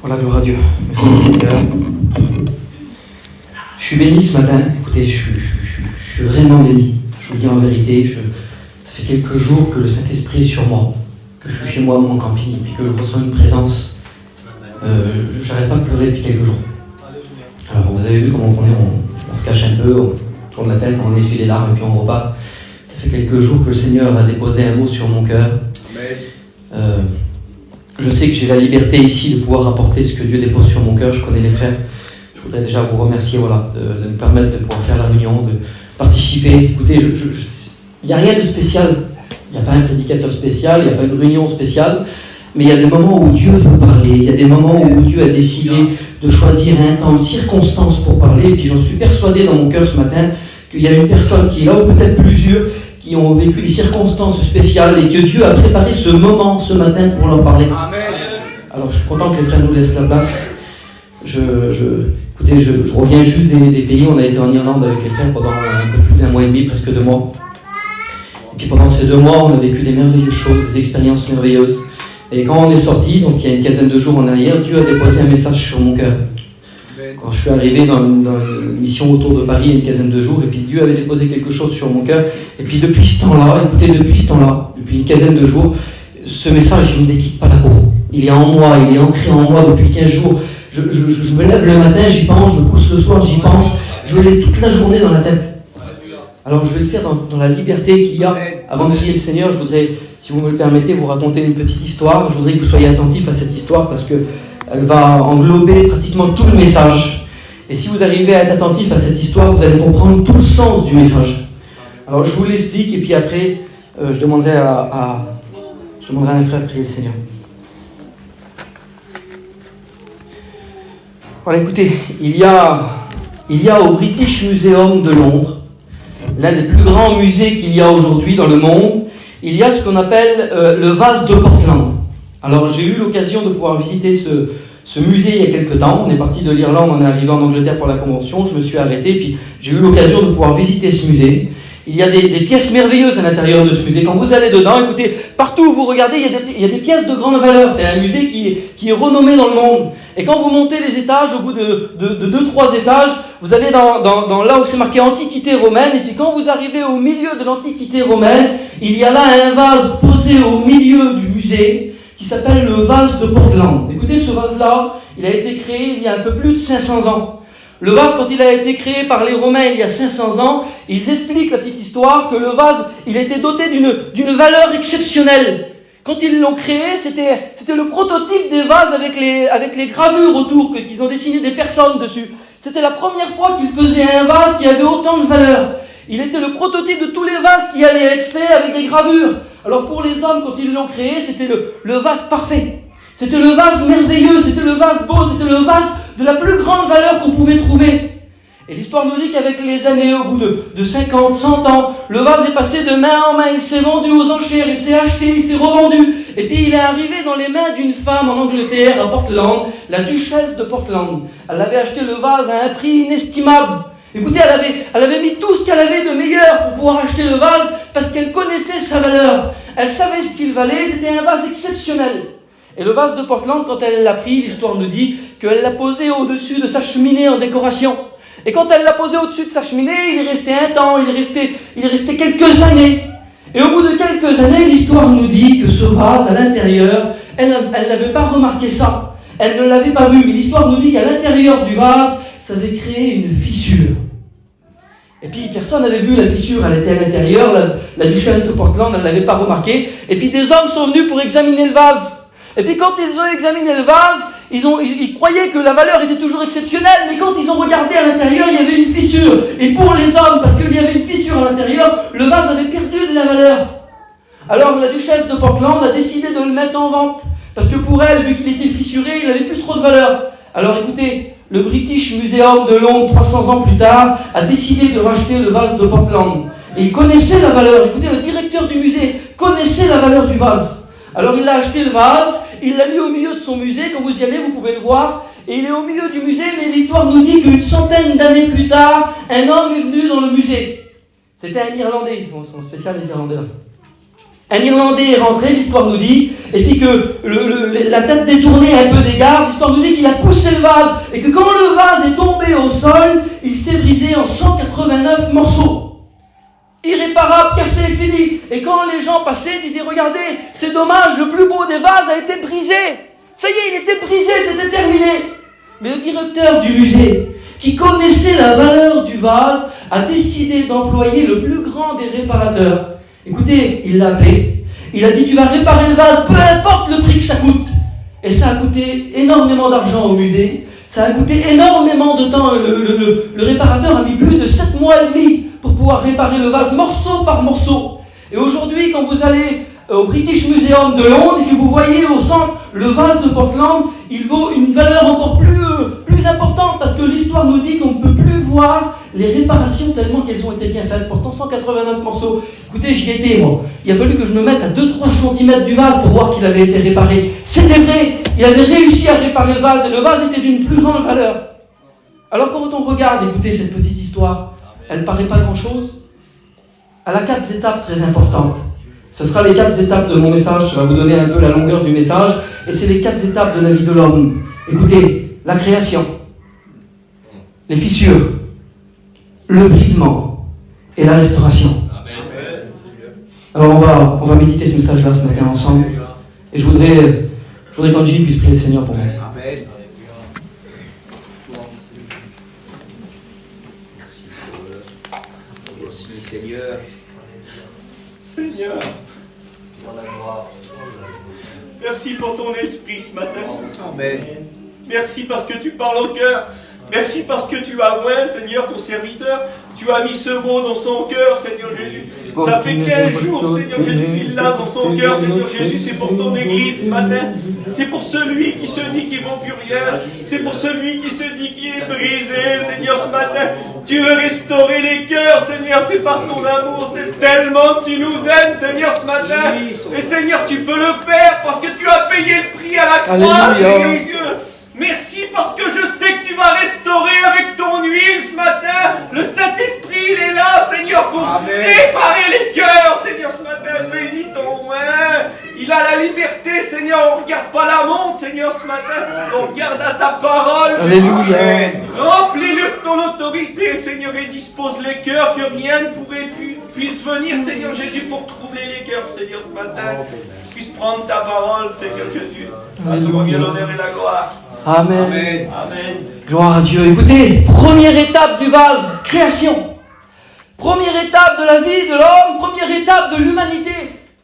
Voilà, gloire à Dieu. Merci Seigneur. Je suis béni ce matin. Écoutez, je suis vraiment béni. Je vous le dis en vérité. Ça fait quelques jours que le Saint-Esprit est sur moi, que je suis chez moi à mon camping, et puis que je ressens une présence. J'arrête pas de pleurer depuis quelques jours. Alors, vous avez vu comment on se cache un peu, on tourne la tête, on essuie les larmes et puis on repart. Ça fait quelques jours que le Seigneur a déposé un mot sur mon cœur. Je sais que j'ai la liberté ici de pouvoir apporter ce que Dieu dépose sur mon cœur. Je connais les frères. Je voudrais déjà vous remercier de me permettre de pouvoir faire la réunion, de participer. Écoutez, il n'y a rien de spécial. Il n'y a pas un prédicateur spécial, il n'y a pas une réunion spéciale. Mais il y a des moments où Dieu veut parler. Il y a des moments où Dieu a décidé de choisir un temps, une circonstance pour parler. Et puis j'en suis persuadé dans mon cœur ce matin qu'il y a une personne qui est là, ou peut-être plusieurs, qui ont vécu des circonstances spéciales et que Dieu a préparé ce moment ce matin pour leur parler. Amen. Alors je suis content que les frères nous laissent la place. Écoutez, je reviens juste des pays. On a été en Irlande avec les frères pendant un peu plus d'1 mois et demi, presque 2 mois. Et puis pendant ces 2 mois, on a vécu des merveilleuses choses, des expériences merveilleuses. Et quand on est sorti, donc il y a une quinzaine de jours en arrière, Dieu a déposé un message sur mon cœur. Quand je suis arrivé dans une mission autour de Paris il y a une quinzaine de jours, et puis Dieu avait déposé quelque chose sur mon cœur. Et puis depuis ce temps-là, depuis une quinzaine de jours, ce message, il ne me déquitte pas la peau. Il est en moi, il est ancré en moi depuis 15 jours. Je me lève le matin, j'y pense, je me couche le soir, j'y pense. Je l'ai toute la journée dans la tête. Alors je vais le faire dans la liberté qu'il y a. Avant de prier le Seigneur, je voudrais, si vous me le permettez, vous raconter une petite histoire. Je voudrais que vous soyez attentifs à cette histoire parce qu'elle va englober pratiquement tout le message. Et si vous arrivez à être attentifs à cette histoire, vous allez comprendre tout le sens du message. Alors je vous l'explique et puis après, je demanderai à un frère de prier le Seigneur. Voilà, écoutez, il y a au British Museum de Londres, l'un des plus grands musées qu'il y a aujourd'hui dans le monde, il y a ce qu'on appelle le vase de Portland. Alors j'ai eu l'occasion de pouvoir visiter ce musée il y a quelque temps. On est parti de l'Irlande, on est arrivé en Angleterre pour la convention, je me suis arrêté, puis j'ai eu l'occasion de pouvoir visiter ce musée. Il y a des pièces merveilleuses à l'intérieur de ce musée. Quand vous allez dedans, écoutez, partout où vous regardez, il y a des pièces de grande valeur. C'est un musée qui est renommé dans le monde. Et quand vous montez les étages, au bout de 2-3 étages, vous allez dans là où c'est marqué Antiquité romaine. Et puis quand vous arrivez au milieu de l'Antiquité romaine, il y a là un vase posé au milieu du musée qui s'appelle le vase de Portland. Écoutez, ce vase-là, il a été créé il y a un peu plus de 500 ans. Le vase, quand il a été créé par les Romains il y a 500 ans, ils expliquent la petite histoire que le vase, il était doté d'une valeur exceptionnelle. Quand ils l'ont créé, c'était le prototype des vases avec les gravures autour, qu'ils ont dessiné des personnes dessus. C'était la première fois qu'ils faisaient un vase qui avait autant de valeur. Il était le prototype de tous les vases qui allaient être faits avec des gravures. Alors pour les hommes, quand ils l'ont créé, c'était le vase parfait. C'était le vase merveilleux, c'était le vase beau, c'était le vase de la plus grande valeur qu'on pouvait trouver. Et l'histoire nous dit qu'avec les années, au bout de 50, 100 ans, le vase est passé de main en main, il s'est vendu aux enchères, il s'est acheté, il s'est revendu. Et puis il est arrivé dans les mains d'une femme en Angleterre, à Portland, la duchesse de Portland. Elle avait acheté le vase à un prix inestimable. Écoutez, elle avait mis tout ce qu'elle avait de meilleur pour pouvoir acheter le vase, parce qu'elle connaissait sa valeur. Elle savait ce qu'il valait, c'était un vase exceptionnel. Et le vase de Portland, quand elle l'a pris, l'histoire nous dit qu'elle l'a posé au-dessus de sa cheminée en décoration. Et quand elle l'a posé au-dessus de sa cheminée, il est resté un temps, il est resté quelques années. Et au bout de quelques années, l'histoire nous dit que ce vase, à l'intérieur, elle n'avait pas remarqué ça. Elle ne l'avait pas vu, mais l'histoire nous dit qu'à l'intérieur du vase, ça avait créé une fissure. Et puis personne n'avait vu la fissure, elle était à l'intérieur, la duchesse de Portland, elle ne l'avait pas remarqué. Et puis des hommes sont venus pour examiner le vase. Et puis quand ils ont examiné le vase, ils croyaient que la valeur était toujours exceptionnelle, mais quand ils ont regardé à l'intérieur, il y avait une fissure. Et pour les hommes, parce qu'il y avait une fissure à l'intérieur, le vase avait perdu de la valeur. Alors la duchesse de Portland a décidé de le mettre en vente, parce que pour elle, vu qu'il était fissuré, il n'avait plus trop de valeur. Alors écoutez, le British Museum de Londres, 300 ans plus tard, a décidé de racheter le vase de Portland. Et il connaissait la valeur. Écoutez, le directeur du musée connaissait la valeur du vase. Alors il a acheté le vase, il l'a mis au milieu de son musée, quand vous y allez, vous pouvez le voir, et il est au milieu du musée, mais l'histoire nous dit qu'une centaine d'années plus tard, un homme est venu dans le musée. C'était un Irlandais, ils sont spécial les Irlandais là. Un Irlandais est rentré, l'histoire nous dit, et puis que la tête détournée un peu des gardes, l'histoire nous dit qu'il a poussé le vase, et que quand le vase est tombé au sol, il s'est brisé en 189 morceaux. Irréparable, cassé, fini. Et quand les gens passaient, ils disaient, regardez, c'est dommage, le plus beau des vases a été brisé. Ça y est, il était brisé, c'était terminé. Mais le directeur du musée, qui connaissait la valeur du vase, a décidé d'employer le plus grand des réparateurs. Écoutez, il l'a appelé. Il a dit, tu vas réparer le vase, peu importe le prix que ça coûte. Et ça a coûté énormément d'argent au musée. Ça a coûté énormément de temps. Le réparateur a mis plus de 7 mois et demi pour pouvoir réparer le vase morceau par morceau. Et aujourd'hui, quand vous allez au British Museum de Londres et que vous voyez au centre le vase de Portland, il vaut une valeur encore plus importante parce que l'histoire nous dit qu'on ne peut plus voir les réparations tellement qu'elles ont été bien faites. Pourtant 189 morceaux. Écoutez, j'y étais moi. Il a fallu que je me mette à 2-3 cm du vase pour voir qu'il avait été réparé. C'était vrai, il avait réussi à réparer le vase et le vase était d'une plus grande valeur. Alors quand on regarde, écoutez cette petite histoire, elle ne paraît pas grand-chose. Elle a 4 étapes très importantes. Ce sera les 4 étapes de mon message, ça va vous donner un peu la longueur du message, et c'est les 4 étapes de la vie de l'homme. Écoutez, la création, les fissures, le brisement et la restauration. Alors on va méditer ce message-là ce matin ensemble, et je voudrais qu'Angie puisse prier le Seigneur pour moi. Amen. Merci Seigneur. Seigneur, Dans la gloire. merci pour ton esprit ce matin. Amen. Merci parce que tu parles au cœur. Merci parce que tu as oint, Seigneur, ton serviteur. Tu as mis ce mot dans son cœur, Seigneur Jésus. Ça fait 15 jours, Seigneur Jésus, qu'il l'a dans son cœur, Seigneur Jésus. C'est pour ton église ce matin. C'est pour celui qui se dit qu'il ne vaut plus rien. C'est pour celui qui se dit qu'il est brisé, Seigneur, ce matin. Tu veux restaurer les cœurs, Seigneur. C'est par ton amour. C'est tellement que tu nous aimes, Seigneur, ce matin. Et Seigneur, tu peux le faire parce que tu as payé le prix à la croix, Seigneur Dieu. Merci parce que je sais que tu vas restaurer avec ton huile ce matin. Le Saint-Esprit, il est là, Seigneur, pour réparer les cœurs, Seigneur, ce matin. Bénis ton main. Il a la liberté, Seigneur. On ne regarde pas la montre, Seigneur, ce matin. On regarde à ta parole. Alléluia. Remplis-le de ton autorité, Seigneur, et dispose les cœurs que rien ne puisse venir, Seigneur Jésus, pour troubler les cœurs, Seigneur, ce matin. Puisse prendre ta parole, Seigneur Jésus. À toi revient l'honneur et la gloire. Amen. Amen. Amen. Gloire à Dieu. Écoutez, première étape du vase, création. Première étape de la vie de l'homme, première étape de l'humanité.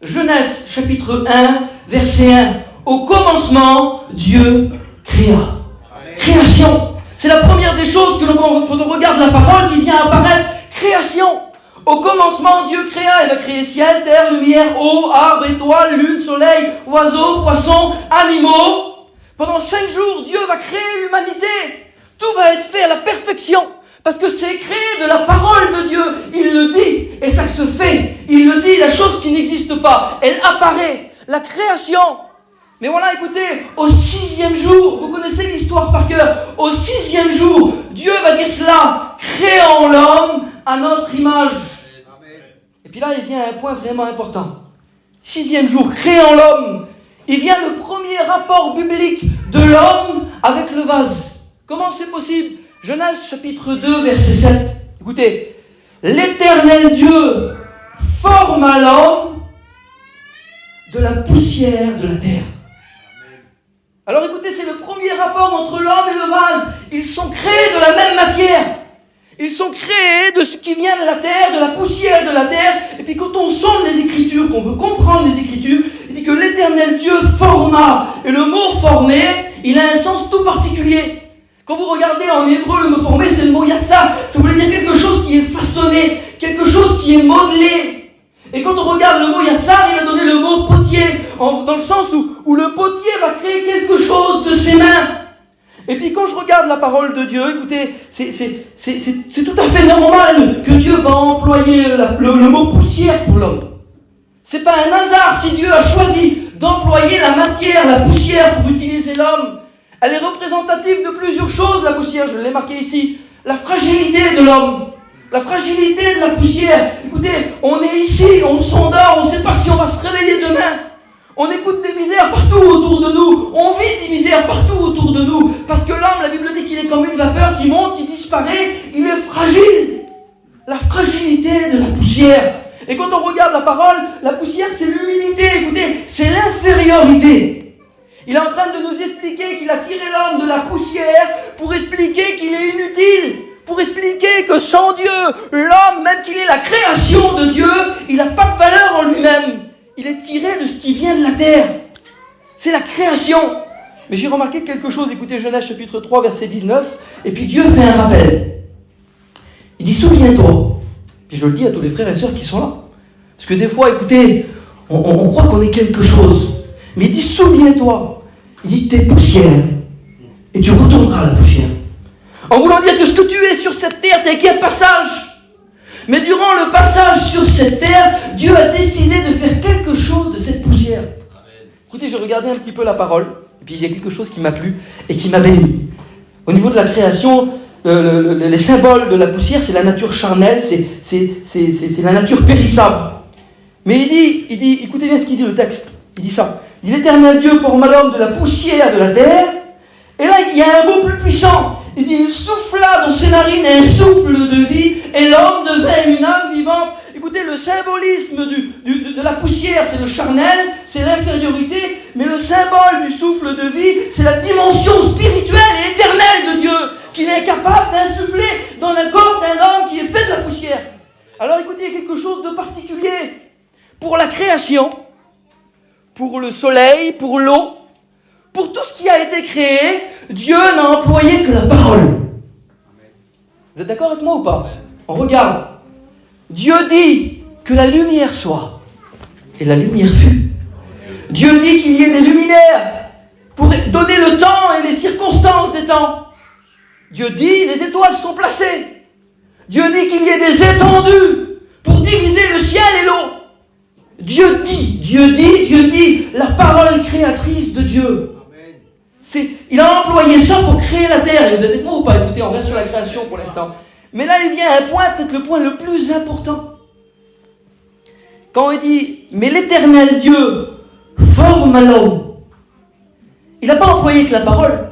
Genèse, chapitre 1, verset 1. Au commencement, Dieu créa. Amen. Création. C'est la première des choses que quand on regarde la parole qui vient apparaître. Création. Au commencement, Dieu créa. Il a créé ciel, terre, lumière, eau, arbre, étoiles, lune, soleil, oiseaux, poissons, animaux. Pendant 5 jours, Dieu va créer l'humanité. Tout va être fait à la perfection. Parce que c'est créé de la parole de Dieu. Il le dit. Et ça se fait. Il le dit, la chose qui n'existe pas. Elle apparaît. La création. Mais voilà, écoutez, au 6e jour, vous connaissez l'histoire par cœur. Au 6e jour, Dieu va dire cela. Créons l'homme à notre image. Et puis là, il vient un point vraiment important. 6e jour, créons l'homme. Il vient le premier rapport biblique de l'homme avec le vase. Comment c'est possible? Genèse chapitre 2, verset 7. Écoutez. L'Éternel Dieu forma l'homme de la poussière de la terre. Alors écoutez, c'est le premier rapport entre l'homme et le vase. Ils sont créés de la même matière. Ils sont créés de ce qui vient de la terre, de la poussière de la terre. Et puis quand on sonde les Écritures, qu'on veut comprendre les Écritures, il dit que l'Éternel Dieu forma. Et le mot former, il a un sens tout particulier. Quand vous regardez en hébreu, le mot former, c'est le mot yatsar. Ça voulait dire quelque chose qui est façonné, quelque chose qui est modelé. Et quand on regarde le mot yatsar, il a donné le mot potier, dans le sens où le potier va créer quelque chose de ses mains. Et puis quand je regarde la parole de Dieu, écoutez, c'est tout à fait normal que Dieu va employer le mot poussière pour l'homme. C'est pas un hasard si Dieu a choisi d'employer la matière, la poussière pour utiliser l'homme. Elle est représentative de plusieurs choses, la poussière, je l'ai marqué ici. La fragilité de l'homme. La fragilité de la poussière. Écoutez, on est ici, on s'endort, on ne sait pas si on va se réveiller demain. On écoute des misères partout autour de nous. On vit des misères partout autour de nous. Parce que l'homme, la Bible dit qu'il est comme une vapeur qui monte, qui disparaît. Il est fragile. La fragilité de la poussière. Et quand on regarde la parole, la poussière, c'est l'humilité. Écoutez, c'est l'infériorité. Il est en train de nous expliquer qu'il a tiré l'homme de la poussière pour expliquer qu'il est inutile. Pour expliquer que sans Dieu, l'homme, même qu'il est la création de Dieu, il n'a pas de valeur en lui-même. Il est tiré de ce qui vient de la terre. C'est la création. Mais j'ai remarqué quelque chose. Écoutez Genèse chapitre 3, verset 19. Et puis Dieu fait un rappel. Il dit, souviens-toi. Puis je le dis à tous les frères et sœurs qui sont là. Parce que des fois, écoutez, on croit qu'on est quelque chose. Mais il dit, souviens-toi. Il dit, t'es poussière. Et tu retourneras à la poussière. En voulant dire que ce que tu es sur cette terre, t'es qu'un passage. Mais durant le passage sur cette terre, Dieu a décidé de faire quelque chose de cette poussière. Amen. Écoutez, je regardais un petit peu la parole, et puis il y a quelque chose qui m'a plu et qui m'a béni. Au niveau de la création, les symboles de la poussière, c'est la nature charnelle, c'est la nature périssable. Mais il dit, écoutez bien ce qu'il dit le texte. Il dit ça. Il dit, l'Éternel Dieu forma l'homme de la poussière de la terre. Et là, il y a un mot plus puissant. Il dit, il souffla dans ses narines un souffle de vie, et l'homme devint une âme vivante. Écoutez, le symbolisme de la poussière, c'est le charnel, c'est l'infériorité, mais le symbole du souffle de vie, c'est la dimension spirituelle et éternelle de Dieu, qu'il est capable d'insuffler dans le corps d'un homme qui est fait de la poussière. Alors écoutez, il y a quelque chose de particulier. Pour la création, pour le soleil, pour l'eau, pour tout ce qui a été créé, Dieu n'a employé que la parole. Vous êtes d'accord avec moi ou pas? On regarde. Dieu dit que la lumière soit. Et la lumière fut. Dieu dit qu'il y ait des luminaires pour donner le temps et les circonstances des temps. Dieu dit les étoiles sont placées. Dieu dit qu'il y ait des étendues pour diviser le ciel et l'eau. Dieu dit, la parole créatrice de Dieu. Il a employé ça pour créer la terre. Et vous êtes avec moi ou pas? Écoutez, on reste sur la création pour l'instant. Mais là, il vient un point, peut-être le point le plus important. Quand il dit, mais l'Éternel Dieu forme l'homme. Il n'a pas employé que la parole.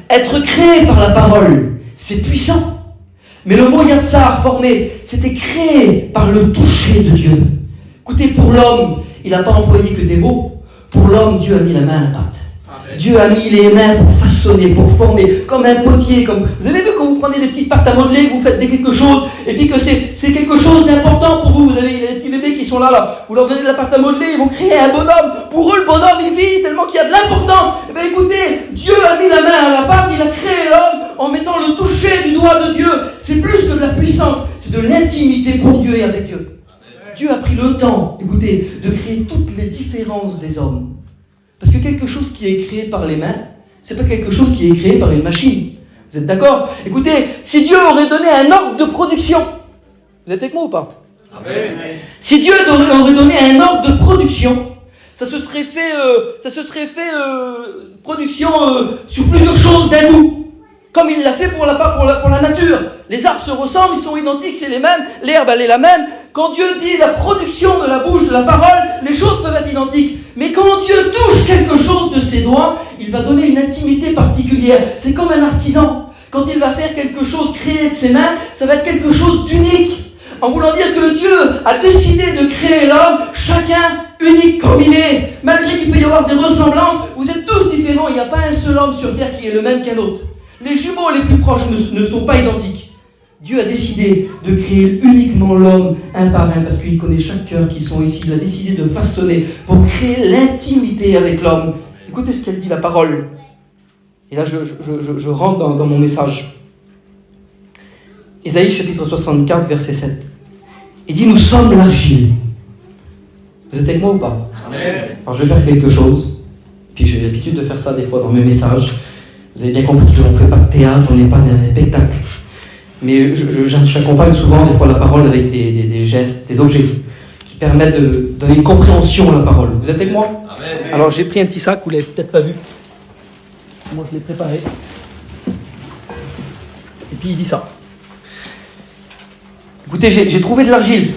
Être créé par la parole, c'est puissant. Mais le mot yatsar, formé, c'était créé par le toucher de Dieu. Écoutez, pour l'homme, il n'a pas employé que des mots. Pour l'homme, Dieu a mis la main à la pâte. Dieu a mis les mains pour façonner, pour former, comme un potier. Vous avez vu quand vous prenez des petites pâtes à modeler, vous faites quelque chose, et puis que c'est quelque chose d'important pour vous. Vous avez les petits bébés qui sont là, vous leur donnez de la pâte à modeler, ils vont créer un bonhomme. Pour eux, le bonhomme, il vit tellement qu'il y a de l'importance. Eh bien écoutez, Dieu a mis la main à la pâte, il a créé l'homme en mettant le toucher du doigt de Dieu. C'est plus que de la puissance, c'est de l'intimité pour Dieu et avec Dieu. Dieu a pris le temps, écoutez, de créer toutes les différences des hommes. Parce que quelque chose qui est créé par les mains, c'est pas quelque chose qui est créé par une machine. Vous êtes d'accord? Écoutez, si Dieu aurait donné un ordre de production, vous êtes avec moi ou pas? Amen. Si Dieu aurait donné un ordre de production, ça se serait fait production sur plusieurs choses d'un coup. Comme il l'a fait pour la nature. Les arbres se ressemblent, ils sont identiques, c'est les mêmes. L'herbe, elle est la même. Quand Dieu dit la production de la bouche, de la parole, les choses peuvent être identiques. Mais quand Dieu touche quelque chose de ses doigts, il va donner une intimité particulière. C'est comme un artisan. Quand il va faire quelque chose créé de ses mains, ça va être quelque chose d'unique. En voulant dire que Dieu a décidé de créer l'homme, chacun unique comme il est. Malgré qu'il peut y avoir des ressemblances, vous êtes tous différents. Il n'y a pas un seul homme sur terre qui est le même qu'un autre. Les jumeaux les plus proches ne sont pas identiques. Dieu a décidé de créer uniquement l'homme un par un, parce qu'il connaît chaque cœur qui sont ici. Il a décidé de façonner pour créer l'intimité avec l'homme. Écoutez ce qu'elle dit, la parole. Et là, je rentre dans mon message. Ésaïe chapitre 64, verset 7. Il dit, nous sommes l'argile. Vous êtes avec moi ou pas? Amen. Alors je vais faire quelque chose. Puis j'ai l'habitude de faire ça des fois dans mes messages. Vous avez bien compris qu'on ne fait pas de théâtre, on n'est pas dans un spectacle. Mais j'accompagne souvent des fois la parole avec des gestes, des objets qui permettent de donner une compréhension à la parole. Vous êtes avec moi? Amen. Alors j'ai pris un petit sac, vous ne l'avez peut-être pas vu. Moi je l'ai préparé. Et puis il dit ça. Écoutez, j'ai trouvé de l'argile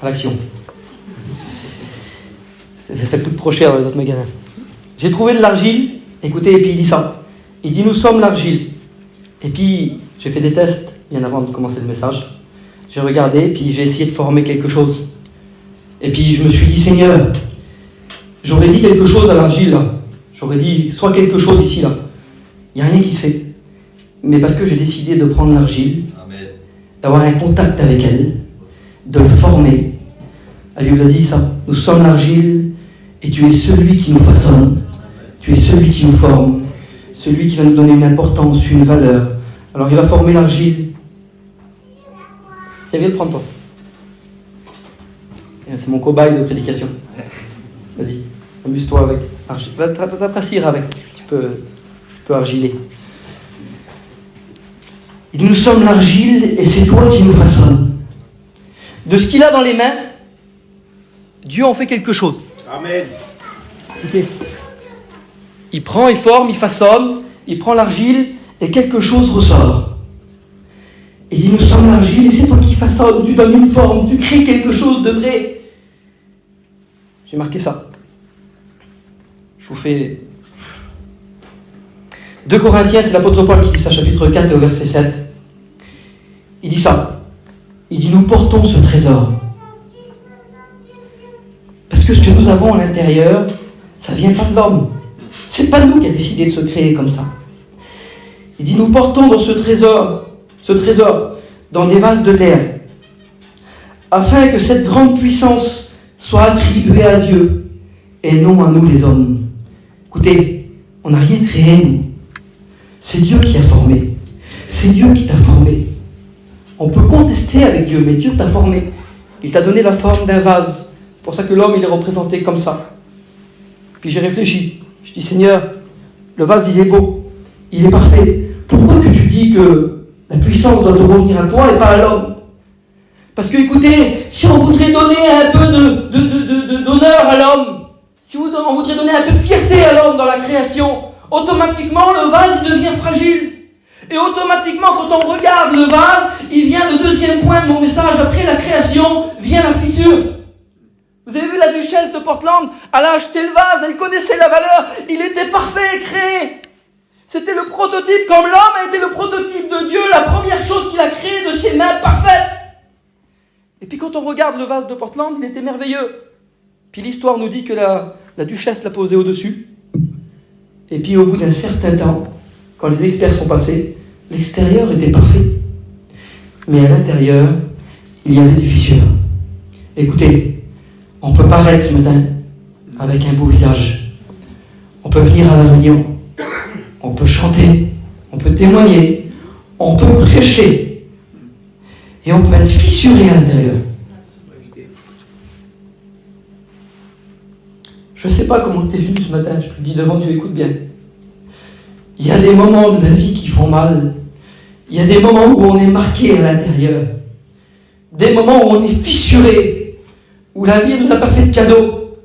à l'Action. Ça coûte trop cher dans les autres magasins. J'ai trouvé de l'argile, écoutez, et puis il dit ça. Il dit, nous sommes l'argile. Et puis, j'ai fait des tests, bien avant de commencer le message. J'ai regardé, puis j'ai essayé de former quelque chose. Et puis, je me suis dit, Seigneur, j'aurais dit quelque chose à l'argile, là. J'aurais dit, soit quelque chose ici, là. Il n'y a rien qui se fait. Mais parce que j'ai décidé de prendre l'argile, d'avoir un contact avec elle, de le former. La Bible a dit ça. Nous sommes l'argile, et tu es celui qui nous façonne. Tu es celui qui nous forme. Celui qui va nous donner une importance, une valeur. Alors il va former l'argile. Tiens, viens le prendre toi. C'est mon cobaye de prédication. Vas-y, amuse-toi avec. Va t'assire avec. Tu peux argiler. Il dit, nous sommes l'argile et c'est toi qui nous façonne. De ce qu'il a dans les mains, Dieu en fait quelque chose. Amen. Écoutez. Il prend, il forme, il façonne, il prend l'argile et quelque chose ressort. Et il dit, nous sommes l'argile et c'est toi qui façonnes, tu donnes une forme, tu crées quelque chose de vrai. J'ai marqué ça. Je vous fais... 2 Corinthiens, c'est l'apôtre Paul qui dit ça, chapitre 4 et au verset 7. Il dit ça. Il dit, nous portons ce trésor. Parce que ce que nous avons à l'intérieur, ça ne vient pas de l'homme. C'est pas nous qui a décidé de se créer comme ça. Il dit, nous portons dans ce trésor, dans des vases de terre, afin que cette grande puissance soit attribuée à Dieu et non à nous les hommes. Écoutez, on n'a rien créé, nous. C'est Dieu qui a formé. C'est Dieu qui t'a formé. On peut contester avec Dieu, mais Dieu t'a formé. Il t'a donné la forme d'un vase. C'est pour ça que l'homme, il est représenté comme ça. Puis j'ai réfléchi. Je dis, Seigneur, le vase, il est beau. Il est parfait. Pourquoi que tu dis que la puissance doit revenir à toi et pas à l'homme? Parce que, écoutez, si on voudrait donner un peu d'honneur à l'homme, si on voudrait donner un peu de fierté à l'homme dans la création, automatiquement, le vase, il devient fragile. Et automatiquement, quand on regarde le vase, il vient le deuxième point de mon message. Après la création, vient la fissure. Vous avez vu la duchesse de Portland? Elle a acheté le vase, elle connaissait la valeur. Il était parfait, créé. C'était le prototype, comme l'homme a été le prototype de Dieu, la première chose qu'il a créée de ses mains parfaites. Et puis quand on regarde le vase de Portland, il était merveilleux. Puis l'histoire nous dit que la duchesse l'a posé au-dessus. Et puis au bout d'un certain temps, quand les experts sont passés, l'extérieur était parfait. Mais à l'intérieur, il y avait des fissures. Écoutez, on peut paraître ce matin avec un beau visage. On peut venir à la réunion. On peut chanter. On peut témoigner. On peut prêcher. Et on peut être fissuré à l'intérieur. Je ne sais pas comment tu es venu ce matin, je te le dis devant Dieu, écoute bien. Il y a des moments de la vie qui font mal. Il y a des moments où on est marqué à l'intérieur. Des moments où on est fissuré. Où la vie ne nous a pas fait de cadeau.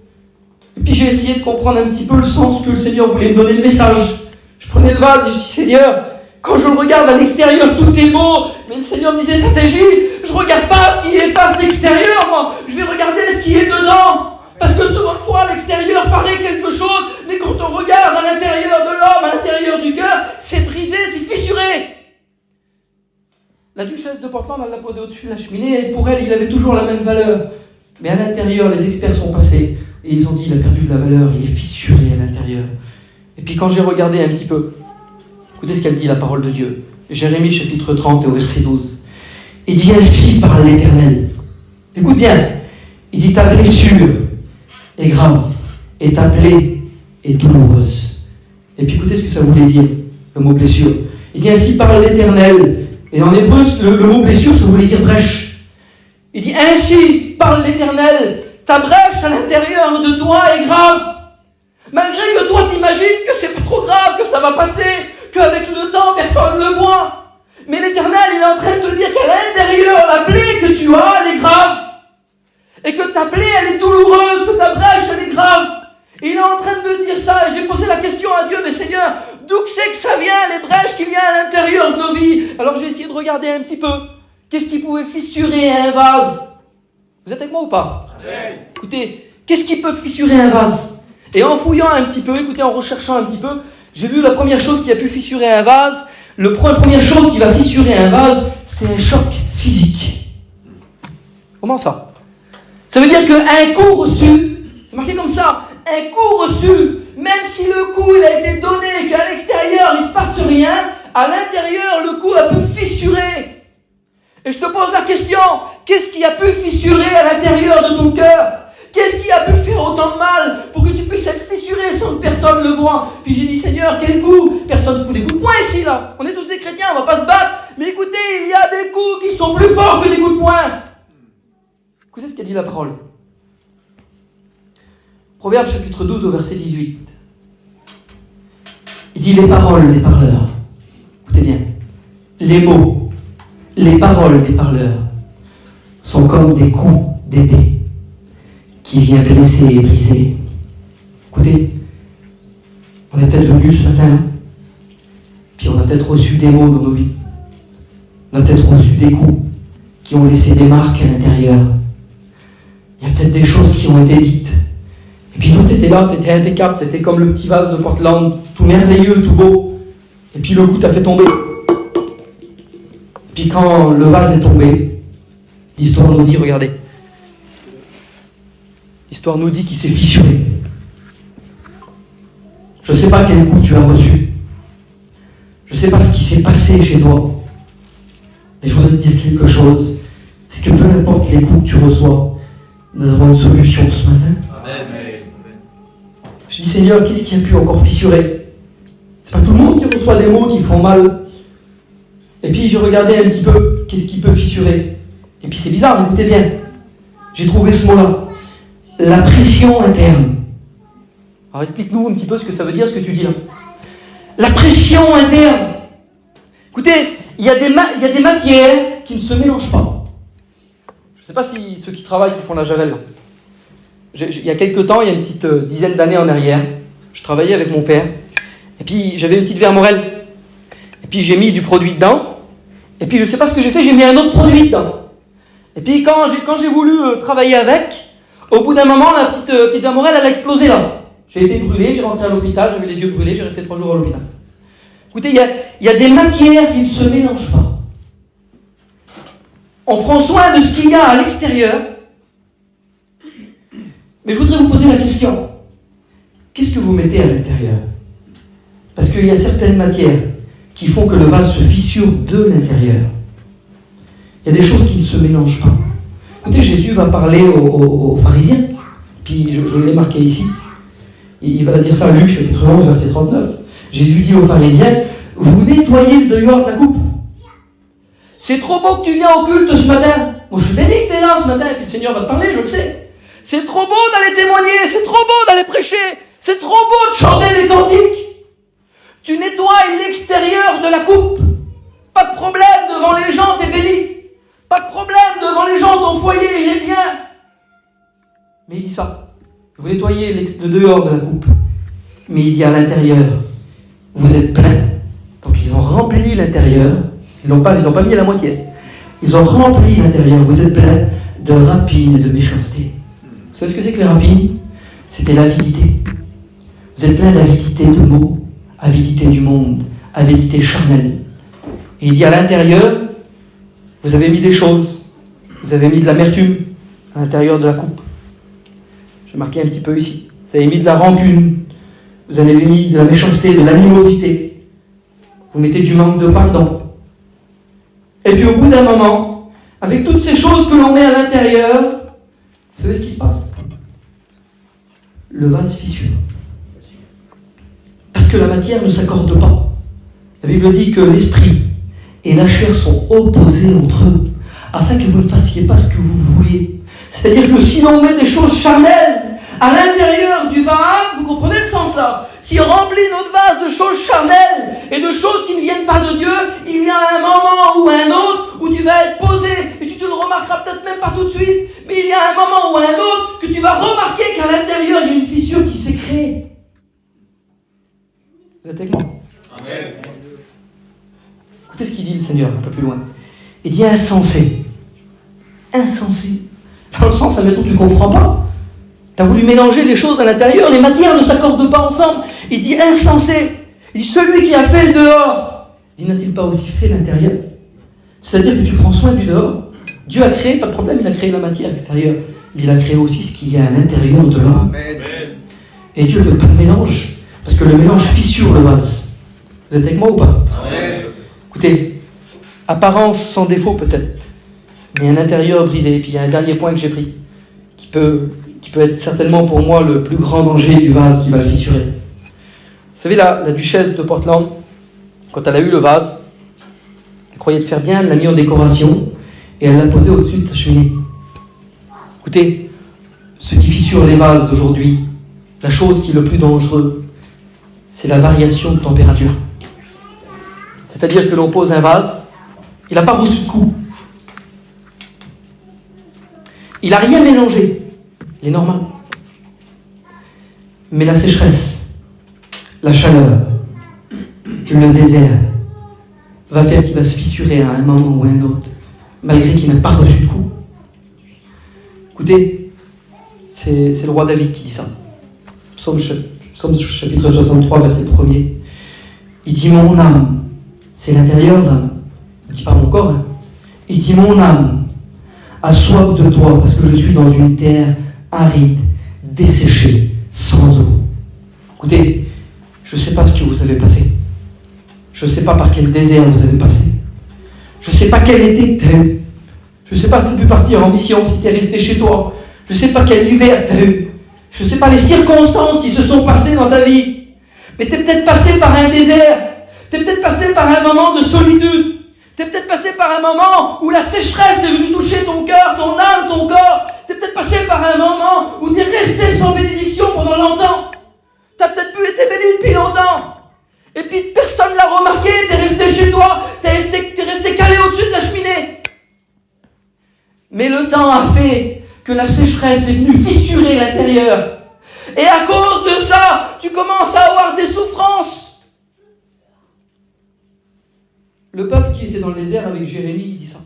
Et puis j'ai essayé de comprendre un petit peu le sens que le Seigneur voulait me donner le message. Je prenais le vase et je dis, Seigneur, quand je le regarde à l'extérieur, tout est beau. Mais le Seigneur me disait, stratégie, je ne regarde pas ce qui est face l'extérieur, moi. Je vais regarder ce qui est dedans. Parce que souvent de fois, l'extérieur paraît quelque chose, mais quand on regarde à l'intérieur de l'homme, à l'intérieur du cœur, c'est brisé, c'est fissuré. La duchesse de Portland, elle l'a posé au-dessus de la cheminée, et pour elle, il avait toujours la même valeur. Mais à l'intérieur, les experts sont passés, et ils ont dit, il a perdu de la valeur, il est fissuré à l'intérieur. Et puis quand j'ai regardé un petit peu, écoutez ce qu'elle dit, la parole de Dieu. Jérémie, chapitre 30, et au verset 12. Il dit, ainsi parle l'Éternel. Écoute bien, il dit, ta blessure est grave, et ta plaie est douloureuse. Et puis écoutez ce que ça voulait dire, le mot blessure. Il dit, ainsi parle l'Éternel. Et en hébreu, le mot blessure, ça voulait dire brèche. Il dit, ainsi parle l'Éternel, ta brèche à l'intérieur de toi est grave. Malgré que toi t'imagines que c'est pas trop grave, que ça va passer, qu'avec le temps, personne ne le voit. Mais l'Éternel, il est en train de te dire qu'à l'intérieur, la plaie que tu as, elle est grave. Et que ta plaie, elle est douloureuse, que ta brèche, elle est grave. Et il est en train de dire ça, et j'ai posé la question à Dieu, mais Seigneur, d'où que c'est que ça vient, les brèches qu'il y a à l'intérieur de nos vies? Alors j'ai essayé de regarder un petit peu. Qu'est-ce qui pouvait fissurer un vase? Vous êtes avec moi ou pas? Amen. Écoutez, qu'est-ce qui peut fissurer un vase? Et en fouillant un petit peu, écoutez, en recherchant un petit peu, j'ai vu la première chose qui a pu fissurer un vase. La première chose qui va fissurer un vase, c'est un choc physique. Comment ça? Ça veut dire qu'un coup reçu, c'est marqué comme ça, un coup reçu, même si le coup il a été donné, qu'à l'extérieur il ne se passe rien, à l'intérieur le coup a pu fissurer. Et je te pose la question, qu'est-ce qui a pu fissurer à l'intérieur de ton cœur? Qu'est-ce qui a pu faire autant de mal pour que tu puisses être fissuré sans que personne ne le voie? Puis j'ai dit, Seigneur, quel coup? Personne ne fout des coups de poing ici, là. On est tous des chrétiens, on ne va pas se battre. Mais écoutez, il y a des coups qui sont plus forts que des coups de poing. Écoutez ce qu'a dit la parole. Proverbe chapitre 12 au verset 18. Il dit, les paroles des parleurs. Écoutez bien. Les mots, les paroles des parleurs sont comme des coups d'épée qui vient blesser et briser. Écoutez, on est peut-être venu ce matin, puis on a peut-être reçu des mots dans nos vies. On a peut-être reçu des coups qui ont laissé des marques à l'intérieur. Il y a peut-être des choses qui ont été dites. Et puis toi, tu étais là, tu étais impeccable, tu étais comme le petit vase de Portland, tout merveilleux, tout beau. Et puis le coup t'a fait tomber. Et puis quand le vase est tombé, l'histoire nous dit, regardez, l'histoire nous dit qu'il s'est fissuré. Je ne sais pas quel coup tu as reçu. Je ne sais pas ce qui s'est passé chez toi. Mais je voudrais te dire quelque chose. C'est que peu importe les coups que tu reçois, nous avons une solution ce matin. Amen. Je dis, Seigneur, qu'est-ce qui a pu encore fissurer? C'est pas tout le monde qui reçoit des mots qui font mal. Et puis je regardais un petit peu, qu'est-ce qui peut fissurer? Et puis c'est bizarre, écoutez bien. J'ai trouvé ce mot-là. La pression interne. Alors explique-nous un petit peu ce que ça veut dire, ce que tu dis là. La pression interne. Écoutez, il y a des matières qui ne se mélangent pas. Je ne sais pas si ceux qui travaillent, qui font la javel, là. Il y a quelques temps, il y a une petite dizaine d'années en arrière, je travaillais avec mon père, et puis j'avais une petite vermorelle. Et puis j'ai mis du produit dedans, et puis je ne sais pas ce que j'ai fait, j'ai mis un autre produit dedans. Et puis quand j'ai voulu travailler avec, au bout d'un moment, la petite vermorelle, elle a explosé là. J'ai été brûlé, j'ai rentré à l'hôpital, j'avais les yeux brûlés, j'ai resté 3 jours à l'hôpital. Écoutez, il y a des matières qui ne se mélangent pas. On prend soin de ce qu'il y a à l'extérieur, mais je voudrais vous poser la question. Qu'est-ce que vous mettez à l'intérieur? Parce qu'il y a certaines matières qui font que le vase se fissure de l'intérieur. Il y a des choses qui ne se mélangent pas. Écoutez, Jésus va parler aux pharisiens, puis je l'ai marqué ici. Il va dire ça à Luc, chapitre 11, verset 39. Jésus dit aux pharisiens, vous nettoyez le dehors de la coupe. C'est trop beau que tu viens au culte ce matin. Moi, je suis béni que tu es là ce matin, et puis le Seigneur va te parler, je le sais. C'est trop beau d'aller témoigner, c'est trop beau d'aller prêcher, c'est trop beau de chanter des cantiques. Tu nettoies l'extérieur de la coupe. Pas de problème, devant les gens, t'es béni. Pas de problème, devant les gens, ton foyer, il est bien. Mais il dit ça. Vous nettoyez le dehors de la coupe. Mais il dit à l'intérieur, vous êtes plein. Donc ils ont rempli l'intérieur. Ils n'ont pas mis à la moitié. Ils ont rempli l'intérieur. Vous êtes plein de rapines et de méchanceté. Vous savez ce que c'est que les rapines? C'était l'avidité. Vous êtes plein d'avidité de mots, avidité du monde, avidité charnelle. Et il dit à l'intérieur, vous avez mis des choses. Vous avez mis de l'amertume à l'intérieur de la coupe. J'ai marqué un petit peu ici. Vous avez mis de la rancune. Vous avez mis de la méchanceté, de l'animosité. Vous mettez du manque de pardon. Et puis au bout d'un moment, avec toutes ces choses que l'on met à l'intérieur, vous savez ce qui se passe? Le vase fissure. Parce que la matière ne s'accorde pas. La Bible dit que l'esprit et la chair sont opposés entre eux, afin que vous ne fassiez pas ce que vous voulez. C'est-à-dire que si l'on met des choses charnelles à l'intérieur du vase, vous comprenez le sens là? Si on remplit notre vase de choses charnelles et de choses qui ne viennent pas de Dieu, il y a un moment ou un autre où tu vas être posé, et tu te le remarqueras peut-être même pas tout de suite, mais il y a un moment ou un autre que tu vas remarquer qu'à l'intérieur il y a une fissure qui s'est créée. Vous êtes avec moi? Amen. Écoutez ce qu'il dit le Seigneur un peu plus loin. Il dit insensé. Insensé. Dans le sens, admettons, tu ne comprends pas. Tu as voulu mélanger les choses à l'intérieur, les matières ne s'accordent pas ensemble. Il dit insensé. Il dit celui qui a fait le dehors. Il dit n'a-t-il pas aussi fait l'intérieur? C'est-à-dire que tu prends soin du dehors. Dieu a créé, pas de problème, il a créé la matière extérieure. Mais il a créé aussi ce qu'il y a à l'intérieur de l'homme. Et Dieu ne veut pas de mélange. Parce que le mélange fissure le vase. Vous êtes avec moi ou pas? Amen. Écoutez, apparence sans défaut peut-être, mais un intérieur brisé. Et puis il y a un dernier point que j'ai pris, qui peut être certainement pour moi le plus grand danger du vase qui va le fissurer. Vous savez, la duchesse de Portland, quand elle a eu le vase, elle croyait de faire bien, elle l'a mis en décoration, et elle l'a posé au-dessus de sa cheminée. Écoutez, ce qui fissure les vases aujourd'hui, la chose qui est le plus dangereux, c'est la variation de température. C'est-à-dire que l'on pose un vase, il n'a pas reçu de coup. Il n'a rien mélangé. Il est normal. Mais la sécheresse, la chaleur, le désert, va faire qu'il va se fissurer à un moment ou à un autre, malgré qu'il n'a pas reçu de coup. Écoutez, c'est le roi David qui dit ça. Psaume chapitre 63, verset 1er. Il dit « Mon âme », c'est l'intérieur de l'âme. Il ne dit pas mon corps. Hein. Il dit « Mon âme a soif de toi parce que je suis dans une terre aride, desséchée, sans eau. » Écoutez, je ne sais pas ce que vous avez passé. Je ne sais pas par quel désert vous avez passé. Je ne sais pas quel été tu as eu. Je ne sais pas si tu as pu partir en mission, si tu es resté chez toi. Je ne sais pas quel hiver tu as eu. Je ne sais pas les circonstances qui se sont passées dans ta vie. Mais tu es peut-être passé par un désert. Tu es peut-être passé par un moment de solitude. Tu es peut-être passé par un moment où la sécheresse est venue toucher ton cœur, ton âme, ton corps. Tu es peut-être passé par un moment où tu es resté sans bénédiction pendant longtemps. Tu as peut-être pu être béni depuis longtemps. Et puis personne ne l'a remarqué, tu es resté chez toi, tu es resté calé au-dessus de la cheminée. Mais le temps a fait que la sécheresse est venue fissurer l'intérieur. Et à cause de ça, tu commences à avoir des souffrances. Le peuple qui était dans le désert avec Jérémie, il dit ça.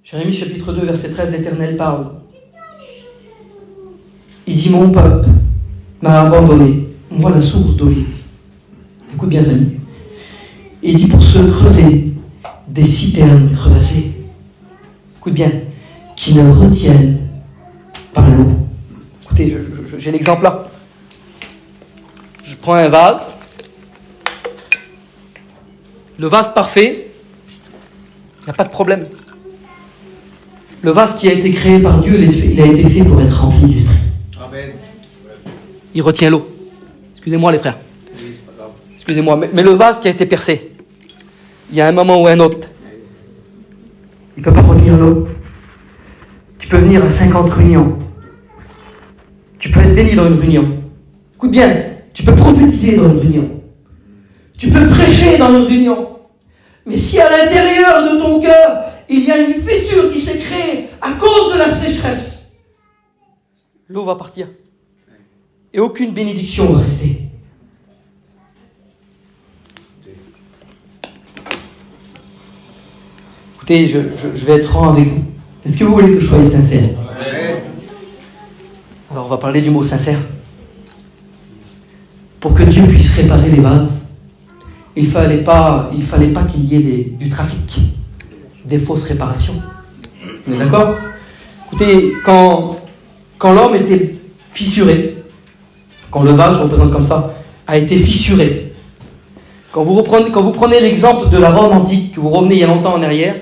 Jérémie chapitre 2, verset 13, l'Éternel parle. Il dit « Mon peuple m'a abandonné, moi la source d'eau vive. » Écoute bien, Samy. Il dit « Pour se creuser des citernes crevassées. » Écoute bien. Qui ne retiennent pas l'eau. Écoutez, j'ai l'exemple là. Je prends un vase. Le vase parfait, il n'y a pas de problème. Le vase qui a été créé par Dieu, il a été fait pour être rempli de l'Esprit. Amen. Il retient l'eau. Excusez-moi les frères. Oui, c'est pas grave. Excusez-moi, mais le vase qui a été percé, il y a un moment ou un autre, il ne peut pas retenir l'eau. Tu peux venir à 50 réunions. Tu peux être béni dans une réunion. Écoute bien, tu peux prophétiser dans une réunion. Tu peux prêcher dans une réunion. Mais si à l'intérieur de ton cœur, il y a une fissure qui s'est créée à cause de la sécheresse, l'eau va partir. Et aucune bénédiction va rester. Écoutez, je vais être franc avec vous. Est-ce que vous voulez que je sois sincère? Amen. Alors on va parler du mot sincère. Pour que Dieu puisse réparer les vases, il fallait pas qu'il y ait du trafic, des fausses réparations. On est d'accord? Écoutez, quand l'homme était fissuré, quand le vase, je représente comme ça, a été fissuré, quand vous prenez l'exemple de la Rome antique, que vous revenez il y a longtemps en arrière,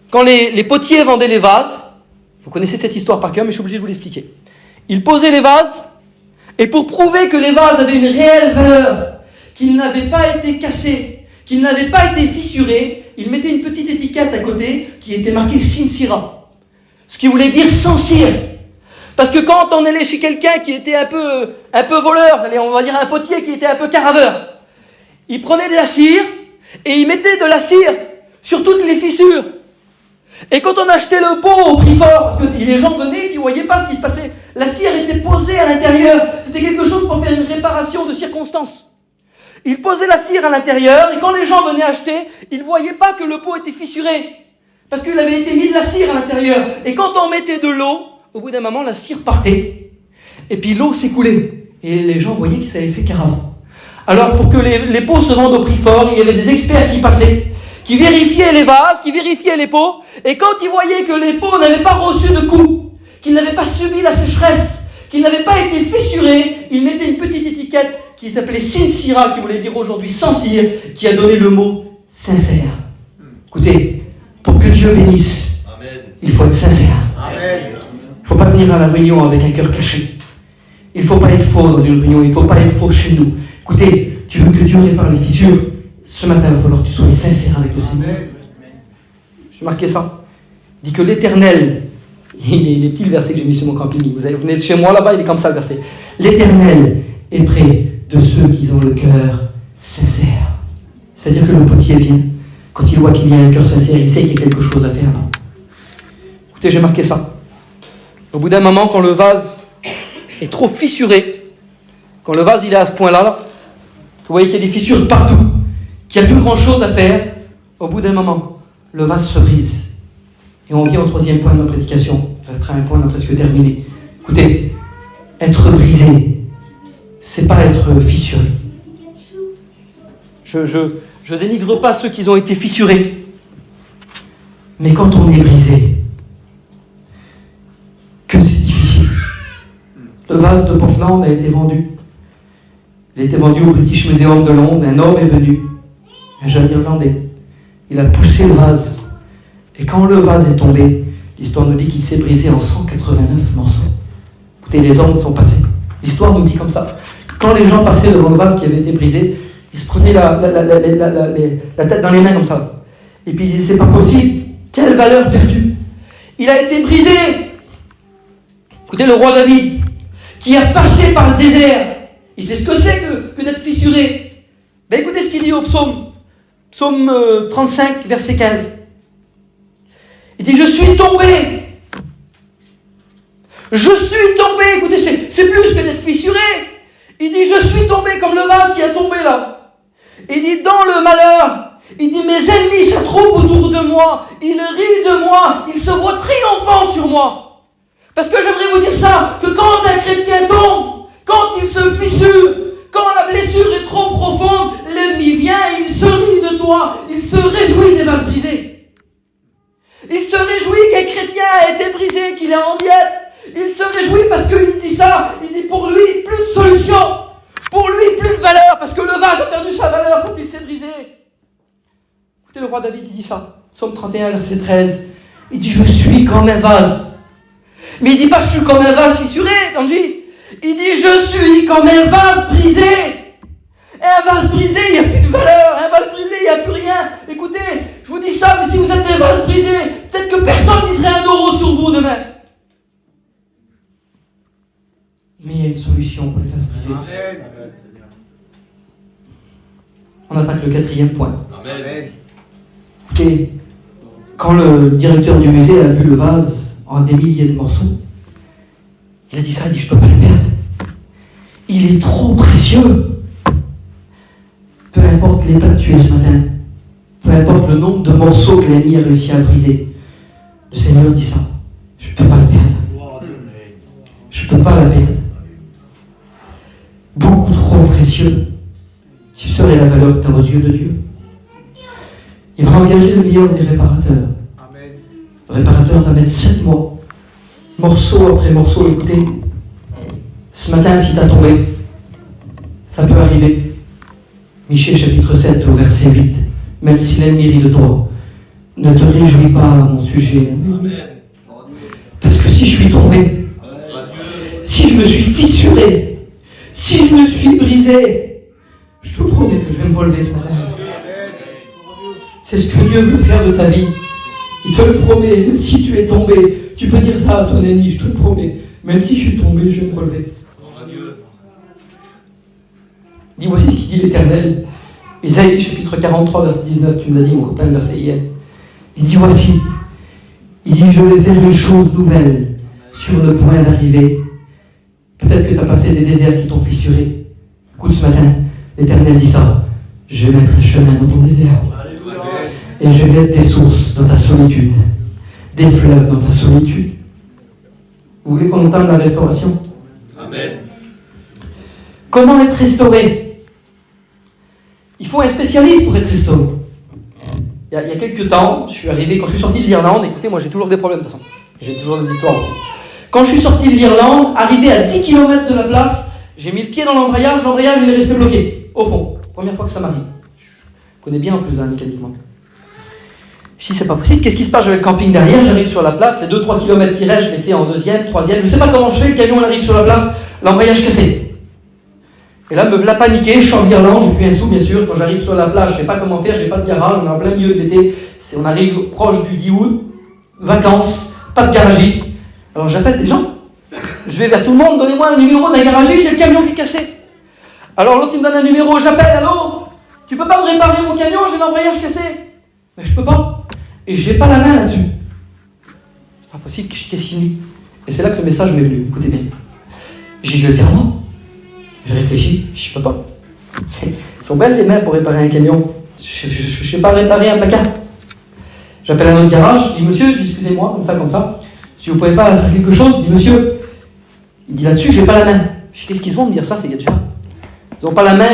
quand les potiers vendaient les vases, vous connaissez cette histoire par cœur, mais je suis obligé de vous l'expliquer. Ils posaient les vases, et pour prouver que les vases avaient une réelle valeur, qu'ils n'avaient pas été cassés, qu'ils n'avaient pas été fissurés, ils mettaient une petite étiquette à côté qui était marquée sin sira, ce qui voulait dire sans cire. Parce que quand on allait chez quelqu'un qui était un peu voleur, allez, on va dire un potier qui était un peu caraveur, il prenait de la cire et il mettait de la cire sur toutes les fissures. Et quand on achetait le pot au prix fort, parce que les gens venaient, ils ne voyaient pas ce qui se passait, la cire était posée à l'intérieur. C'était quelque chose pour faire une réparation de circonstances. Il posait la cire à l'intérieur et quand les gens venaient acheter, ils ne voyaient pas que le pot était fissuré. Parce qu'il avait été mis de la cire à l'intérieur. Et quand on mettait de l'eau, au bout d'un moment, la cire partait. Et puis l'eau s'écoulait. Et les gens voyaient que ça avait fait carafe. Alors pour que les pots se vendent au prix fort, il y avait des experts qui passaient, qui vérifiaient les vases, qui vérifiaient les pots. Et quand ils voyaient que les pots n'avaient pas reçu de coup, qu'ils n'avaient pas subi la sécheresse, qu'ils n'avaient pas été fissurés, ils mettaient une petite étiquette qui s'appelait sincera, qui voulait dire aujourd'hui sans cire, qui a donné le mot sincère. Écoutez, pour que Dieu bénisse, Amen. Il faut être sincère. Amen. Il ne faut pas venir à la réunion avec un cœur caché. Il ne faut pas être faux dans une réunion, il ne faut pas être faux chez nous. Écoutez, tu veux que Dieu répare les fissures, ce matin, il va falloir que tu sois sincère avec le Seigneur. J'ai marqué ça. Il dit que l'Éternel, les petits versets que j'ai mis sur mon camping, vous venez de chez moi là-bas, il est comme ça le verset. L'Éternel est près de ceux qui ont le cœur sincère. C'est-à-dire que le potier vient, quand il voit qu'il y a un cœur sincère, il sait qu'il y a quelque chose à faire. Écoutez, j'ai marqué ça. Au bout d'un moment, quand le vase est trop fissuré, quand le vase il est à ce point-là, vous voyez qu'il y a des fissures partout, qu'il n'y a plus grand-chose à faire, au bout d'un moment, le vase se brise. Et on vient au troisième point de ma prédication. Il restera un point, on a presque terminé. Écoutez, être brisé, c'est pas être fissuré. Je dénigre pas ceux qui ont été fissurés. Mais quand on est brisé, que c'est difficile. Le vase de Portland a été vendu. Il a été vendu au British Museum de Londres. Un homme est venu, un jeune Irlandais. Il a poussé le vase. Et quand le vase est tombé, l'histoire nous dit qu'il s'est brisé en 189 morceaux. Écoutez, les hommes sont passés. L'histoire nous dit comme ça. Quand les gens passaient devant le vase qui avait été brisé, ils se prenaient la tête dans les mains comme ça. Et puis ils disaient, c'est pas possible. Quelle valeur perdue. Il a été brisé. Écoutez, le roi David, qui a passé par le désert, il sait ce que c'est que d'être fissuré. Ben écoutez ce qu'il dit au psaume 35, verset 15. Il dit, je suis tombé. Je suis tombé. Écoutez, c'est plus que d'être fissuré. Il dit, je suis tombé comme le vase qui a tombé là. Il dit, dans le malheur, il dit, mes ennemis s'attroupent autour de moi. Ils rient de moi. Ils se voient triomphants sur moi. Parce que j'aimerais vous dire ça, que quand un chrétien tombe, quand il se fissure, quand la blessure est trop profonde, l'ennemi vient et il se rit de toi. Il se réjouit des vases brisés. Il se réjouit qu'un chrétien a été brisé, qu'il est en miettes. Il se réjouit parce qu'il dit ça. Il dit pour lui, plus de solution. Pour lui, plus de valeur. Parce que le vase a perdu sa valeur quand il s'est brisé. Écoutez, le roi David, il dit ça. Psaume 31, verset 13. Il dit, je suis comme un vase. Mais il dit pas, je suis comme un vase fissuré, Tanji. Il dit, je suis comme un vase brisé. Et un vase brisé, il n'y a plus de valeur. Un vase brisé, il n'y a plus rien. Écoutez, je vous dis ça, mais si vous êtes des vases brisés, peut-être que personne ne mettrait €1 sur vous demain. Mais il y a une solution pour les vases brisés. Amen. On attaque le 4e point. Amen. Écoutez, quand le directeur du musée a vu le vase en des milliers de morceaux, il a dit ça, il dit, je ne peux pas le perdre. Il est trop précieux. Peu importe l'état que tu es ce matin, peu importe le nombre de morceaux que l'ennemi a réussi à briser, le Seigneur dit ça, je ne peux pas le perdre. Je ne peux pas la perdre. Beaucoup trop précieux. Tu serais la valeur que tu as aux yeux de Dieu. Il va engager le meilleur des réparateurs. Amen. Le réparateur va mettre 7 mois, morceau après morceau. Écoutez, ce matin, si tu as tombé, ça peut arriver. Michée chapitre 7 au verset 8. Même si l'ennemi rit de toi, ne te réjouis pas à mon sujet. Amen. Parce que si je suis tombé, si je me suis fissuré, si je me suis brisé, je te promets que je vais me relever ce matin. C'est ce que Dieu veut faire de ta vie. Il te le promet. Même si tu es tombé, tu peux dire ça à ton ennemi, je te le promets. Même si je suis tombé, je vais me relever. Dis, voici ce qu'il dit l'Éternel. Isaïe chapitre 43, verset 19, tu me l'as dit, mon copain, le verset hier. Il dit, voici. Il dit, je vais faire une chose nouvelle sur le point d'arriver. Peut-être que tu as passé des déserts qui t'ont fissuré. Écoute ce matin, L'Éternel dit ça. Je vais mettre un chemin dans ton désert. Et je vais mettre des sources dans ta solitude. Des fleuves dans ta solitude. Vous voulez qu'on entende la restauration? Amen. Comment être restauré? Il faut un spécialiste pour être restauré. Il y a quelques temps, quand je suis sorti de l'Irlande, écoutez, moi j'ai toujours des problèmes de toute façon. J'ai toujours des histoires aussi. Quand je suis sorti de l'Irlande, arrivé à 10 km de la place, j'ai mis le pied dans l'embrayage il est resté bloqué, au fond. Première fois que ça m'arrive. Je connais bien en plus mécaniquement. Je dis, c'est pas possible, qu'est-ce qui se passe? J'avais le camping derrière, j'arrive sur la place, les 2-3 km qui restent, je les fais en deuxième, troisième, je sais pas comment je fais, le camion arrive sur la place, l'embrayage cassé. Et là, me voilà paniqué, je sors d'Irlande, j'ai plus un sou bien sûr, quand j'arrive sur la plage, je sais pas comment faire, j'ai pas de garage, on est en plein milieu de l'été, on arrive proche du 10 août, vacances, pas de garagiste. Alors j'appelle des gens, je vais vers tout le monde, donnez-moi un numéro d'un garagiste, j'ai le camion qui est cassé. Alors l'autre il me donne un numéro, j'appelle, allô, tu peux pas me réparer mon camion, j'ai l'embrayage cassé. Mais je peux pas, et j'ai pas la main là-dessus. C'est pas possible, qu'est-ce qu'il me dit? Et c'est là que le message m'est venu, écoutez bien. J'ai dit, je vais le faire moi. Je réfléchis, je peux pas. Elles sont belles les mains pour réparer un camion. Je sais pas réparer un placard. J'appelle un autre garage, je dis monsieur, je dis excusez-moi, comme ça. Si vous pouvez pas faire quelque chose, je dis monsieur. Il dit là-dessus, j'ai pas la main. Je dis qu'est-ce qu'ils vont me dire ça, ces gars-là? Ils ont pas la main.